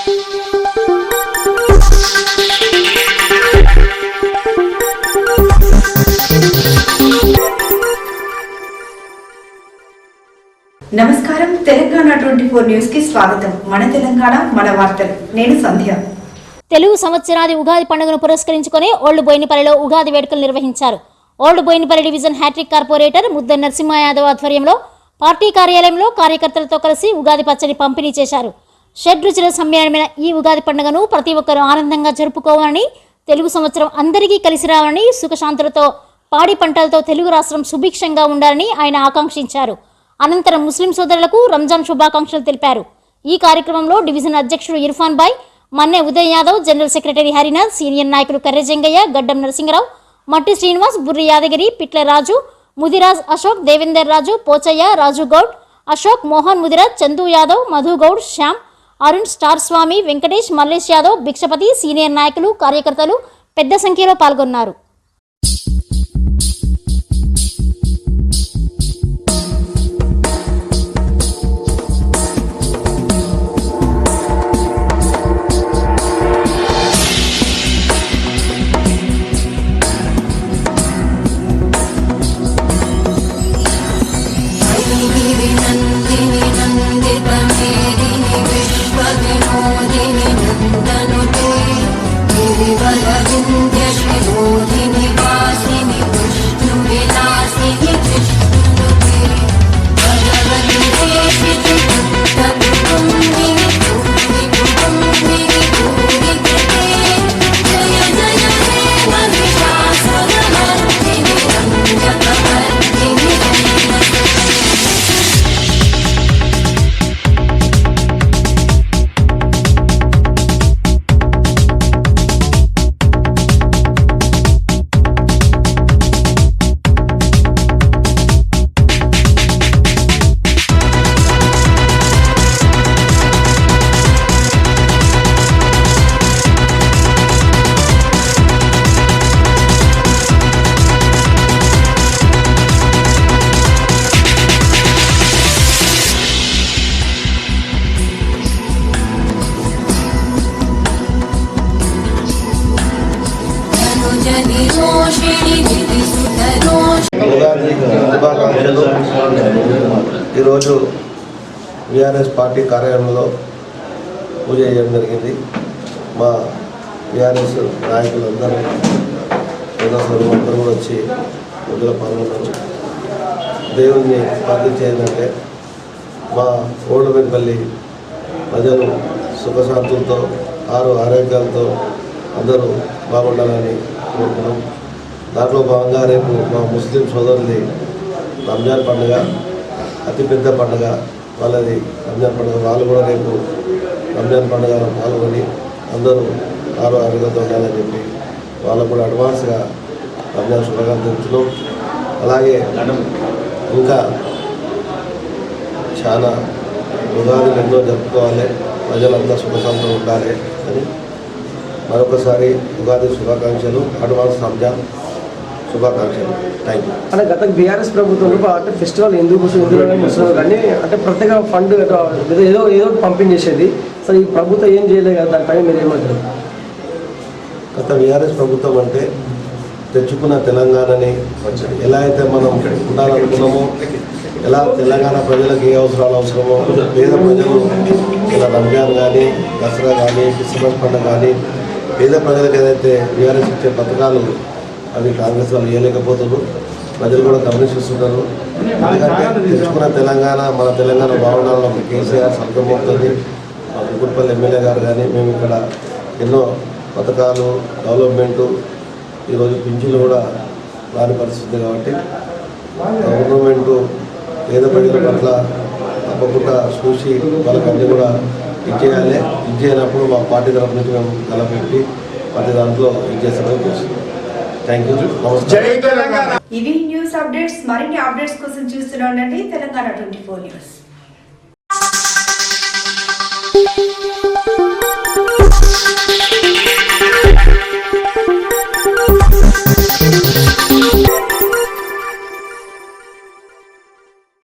నమస్కారం. తెలంగాణ 24 న్యూస్ కి స్వాగతం. మన తెలంగాణ మన వార్తలు. నేను సంధ్య. తెలుగు సంవత్సరాది ఉగాది పండుగను పురస్కరించుకొని ఓల్డ్ బోయినపల్లిలో ఉగాది వేడుకలు నిర్వహించారు. Old Boinapalli division hattrick corporator Mudda Narasimha Yadav ఆధ్వర్యంలో పార్టీ కార్యాలయంలో కార్యకర్తలతో కలిసి ఉగాది పచ్చడి పంపిణీ చేశారు. షడ్రుచుల సమ్మేళనమైన ఈ ఉగాది పండుగను ప్రతి ఒక్కరూ ఆనందంగా జరుపుకోవాలని, తెలుగు సంవత్సరం అందరికీ కలిసి రావాలని, సుఖశాంతులతో పాడి పంటలతో తెలుగు రాష్ట్రం సుభిక్షంగా ఉండాలని ఆయన ఆకాంక్షించారు. అనంతరం ముస్లిం సోదరులకు రంజాన్ శుభాకాంక్షలు తెలిపారు. ఈ కార్యక్రమంలో డివిజన్ అధ్యక్షుడు Irfan Bhai, Manne Uday Yadav, general secretary Harinath, senior నాయకులు కర్రెజంగయ్య, గడ్డం నరసింహరావు, మట్టి శ్రీనివాస్, బుర్రి యాదగిరి, పిట్ల రాజు, ముదిరాజ్ అశోక్, దేవేందర్ రాజు, పోచయ్య, రాజు గౌడ్, అశోక్, మోహన్ ముదిరాజ్, చందు యాదవ్, మధు గౌడ్, శ్యామ్, అరుణ్, స్టార్ స్వామి, వెంకటేష్, మల్లేష్ యాదవ్, భిక్షపతి, సీనియర్ నాయకులు, కార్యకర్తలు పెద్ద సంఖ్యలో పాల్గొన్నారు. ఈరోజు విఆర్ఎస్ పార్టీ కార్యాలయంలో పూజ చేయడం జరిగింది. మా విఆర్ఎస్ నాయకులందరూ అందరూ కూడా వచ్చి పూజలో పాల్గొన్నారు. దేవుణ్ణి ప్రార్థించేందంటే మా ఓల్డ్ బోయినపల్లి ప్రజలు సుఖశాంతులతో ఆరోగ్యాలతో అందరూ బాగుండాలని కోరుకున్నాం. దాంట్లో భాగంగా రేపు మా ముస్లిం సోదరులది రంజాన్ పండుగ, అతిపెద్ద పండుగ వాళ్ళది రంజాన్ పండుగ. వాళ్ళు కూడా రేపు రంజాన్ పండుగలో పాల్గొని అందరూ ఆరోగ్యంతో ఉండాలని చెప్పి వాళ్ళకు కూడా అడ్వాన్స్గా రంజాన్ శుభాకాంక్షలు తెలుపుతున్నాం. అలాగే ఇంకా చాలా ఉగాదిని ఎన్నో జరుపుకోవాలి, ప్రజలంతా సుఖశాంతంగా ఉండాలి అని మరొకసారి ఉగాది శుభాకాంక్షలు, అడ్వాన్స్ రంజాన్ శుభాకాంక్షలు. Thank you. అంటే గత బీఆర్ఎస్ ప్రభుత్వంలో అంటే ఫెస్టివల్ ఎందుకు కానీ అంటే ప్రత్యేక ఫండ్ ఏదో పంపిణీ చేసేది. సో ఈ ప్రభుత్వం ఏం చేయలేదు కదా, దానిపైన మీరు ఏమంటారు? గత బీఆర్ఎస్ ప్రభుత్వం అంటే తెచ్చుకున్న తెలంగాణని ఎలా అయితే మనం ఉండాలనుకున్నామో, ఎలా తెలంగాణ ప్రజలకు ఏ అవసరాలు అవసరమో, పేద ప్రజలు ఇలా రంజాన్ కానీ, దసరా కానీ, క్రిస్మస్ పండుగ కానీ, పేద ప్రజలకు ఏదైతే బీఆర్ఎస్ ఇచ్చే పథకాలు అవి కాంగ్రెస్ వాళ్ళు ఇవ్వలేకపోతున్నారు. ప్రజలు కూడా గమనిస్తున్నారు. ఎందుకంటే తెచ్చుకున్న తెలంగాణ, మన తెలంగాణ బాగుండాలని కేసీఆర్ సంకల్పమవుతుంది. మా కుకుట్పల్లి ఎమ్మెల్యే గారు కానీ మేము ఇక్కడ ఎన్నో పథకాలు, డెవలప్మెంటు, ఈరోజు పింఛన్లు కూడా రాని పరిస్థితి కాబట్టి గవర్నమెంటు పేద ప్రజల పట్ల తప్పకుండా చూసి వాళ్ళకన్నీ కూడా ఇచ్చేయాలి. ఇచ్చేయనప్పుడు మా పార్టీ తరఫు నుంచి మేము తలపెట్టి ప్రతి దాంట్లో ఇచ్చేస్తామని చూస్తున్నాం. Thank you. ఇవి న్యూస్ అప్డేట్స్. మరిన్ని అప్డేట్స్ కోసం చూస్తూనే ఉండండి తెలంగాణ 24 న్యూస్.